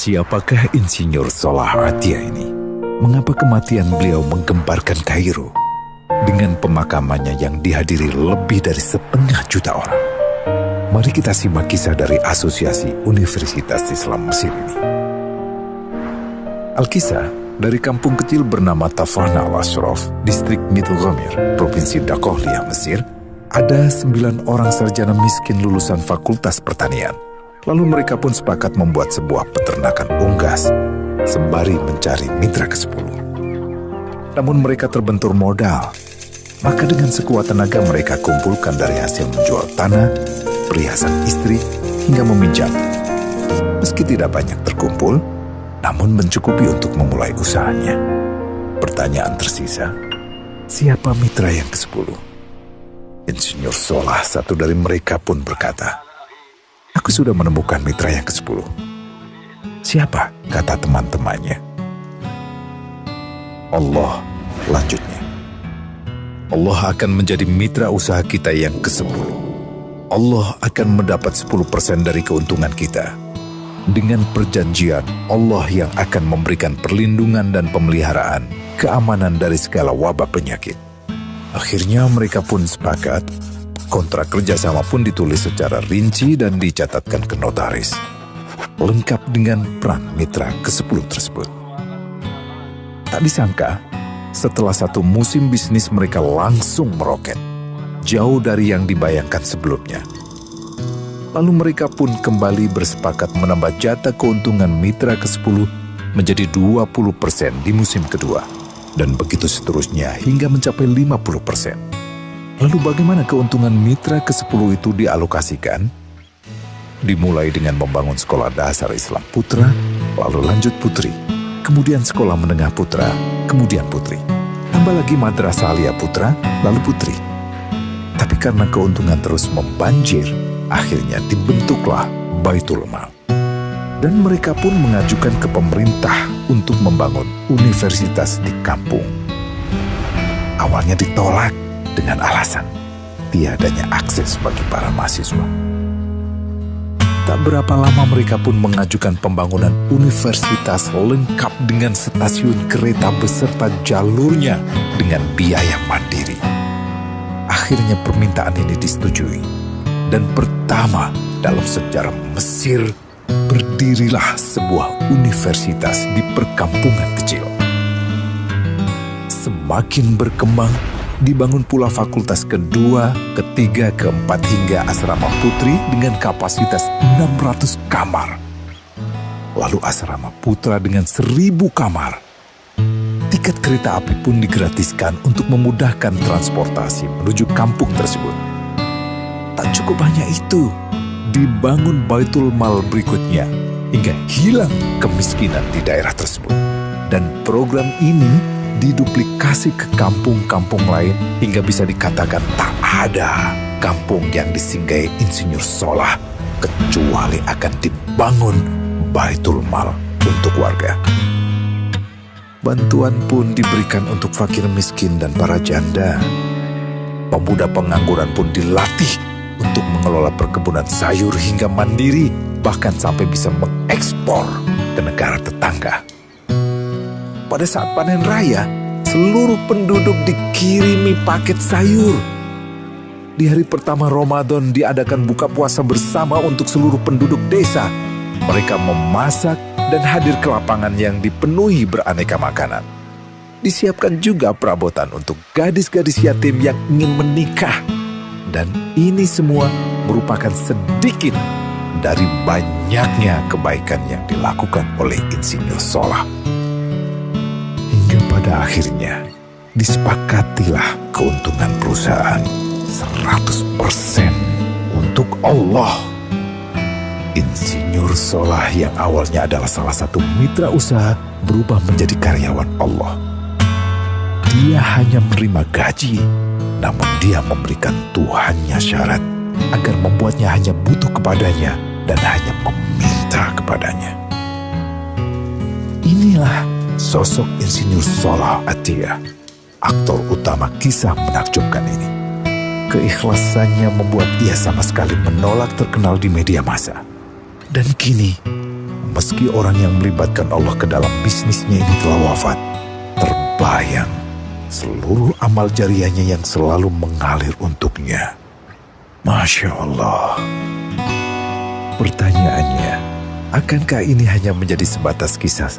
Siapakah Insinyur Solah Atia ini? Mengapa kematian beliau menggemparkan Kairo dengan pemakamannya yang dihadiri lebih dari 500.000 orang? Mari kita simak kisah dari Asosiasi Universitas Islam Mesir ini. Al-Kisah dari kampung kecil bernama Tafana al-Ashraf, distrik Middle Ghamir, Provinsi Dakohlia, Mesir, ada 9 orang sarjana miskin lulusan Fakultas Pertanian. Lalu mereka pun sepakat membuat sebuah peternakan unggas, sembari mencari mitra ke-10. Namun mereka terbentur modal, maka dengan sekuat tenaga mereka kumpulkan dari hasil menjual tanah, perhiasan istri, hingga meminjam. Meski tidak banyak terkumpul, namun mencukupi untuk memulai usahanya. Pertanyaan tersisa, siapa mitra yang ke-10? Insinyur Solah, satu dari mereka, pun berkata, "Aku sudah menemukan mitra yang ke-10. Siapa?" kata teman-temannya. "Allah," lanjutnya. "Allah akan menjadi mitra usaha kita yang ke-10. Allah akan mendapat 10% dari keuntungan kita. Dengan perjanjian, Allah yang akan memberikan perlindungan dan pemeliharaan, keamanan dari segala wabah penyakit." Akhirnya mereka pun sepakat. Kontrak kerjasama pun ditulis secara rinci dan dicatatkan ke notaris, lengkap dengan peran mitra ke-10 tersebut. Tak disangka, setelah 1 musim bisnis mereka langsung meroket, jauh dari yang dibayangkan sebelumnya. Lalu mereka pun kembali bersepakat menambah jatah keuntungan mitra ke-10 menjadi 20% di musim kedua, dan begitu seterusnya hingga mencapai 50%. Lalu bagaimana keuntungan mitra ke-10 itu dialokasikan? Dimulai dengan membangun sekolah dasar Islam putra, lalu lanjut putri, kemudian sekolah menengah putra, kemudian putri. Tambah lagi madrasah alia putra, lalu putri. Tapi karena keuntungan terus membanjir, akhirnya dibentuklah Baitul Mal. Dan mereka pun mengajukan ke pemerintah untuk membangun universitas di kampung. Awalnya ditolak dengan alasan tiadanya akses bagi para mahasiswa. Tak berapa lama mereka pun mengajukan pembangunan universitas lengkap dengan stasiun kereta beserta jalurnya dengan biaya mandiri. Akhirnya permintaan ini disetujui, dan pertama dalam sejarah Mesir berdirilah sebuah universitas di perkampungan kecil. Semakin berkembang, dibangun pula fakultas kedua, ketiga, keempat hingga asrama putri dengan kapasitas 600 kamar. Lalu asrama putra dengan 1.000 kamar. Tiket kereta api pun digratiskan untuk memudahkan transportasi menuju kampung tersebut. Tak cukup hanya itu, dibangun Baitul Mal berikutnya hingga hilang kemiskinan di daerah tersebut. Dan program ini diduplikasi ke kampung-kampung lain hingga bisa dikatakan tak ada kampung yang disinggahi Insinyur Solah kecuali akan dibangun Baitul Mal untuk warga. Bantuan pun diberikan untuk fakir miskin dan para janda. Pemuda pengangguran pun dilatih untuk mengelola perkebunan sayur hingga mandiri, bahkan sampai bisa mengekspor ke negara tetangga. Pada saat panen raya, seluruh penduduk dikirimi paket sayur. Di hari pertama Ramadan diadakan buka puasa bersama untuk seluruh penduduk desa. Mereka memasak dan hadir ke lapangan yang dipenuhi beraneka makanan. Disiapkan juga perabotan untuk gadis-gadis yatim yang ingin menikah. Dan ini semua merupakan sedikit dari banyaknya kebaikan yang dilakukan oleh Insinyur Solah. Hingga pada akhirnya disepakatilah keuntungan perusahaan 100% untuk Allah. Insinyur Solah yang awalnya adalah salah satu mitra usaha berubah menjadi karyawan Allah. Dia hanya menerima gaji, namun dia memberikan Tuhannya syarat agar membuatnya hanya butuh kepadanya dan hanya meminta kepadanya. Inilah sosok Insinyur Solah Atia, aktor utama kisah menakjubkan ini. Keikhlasannya membuat ia sama sekali menolak terkenal di media massa. Dan kini, meski orang yang melibatkan Allah ke dalam bisnisnya ini telah wafat, terbayang seluruh amal jariahnya yang selalu mengalir untuknya. Masya Allah. Pertanyaannya, akankah ini hanya menjadi sebatas kisah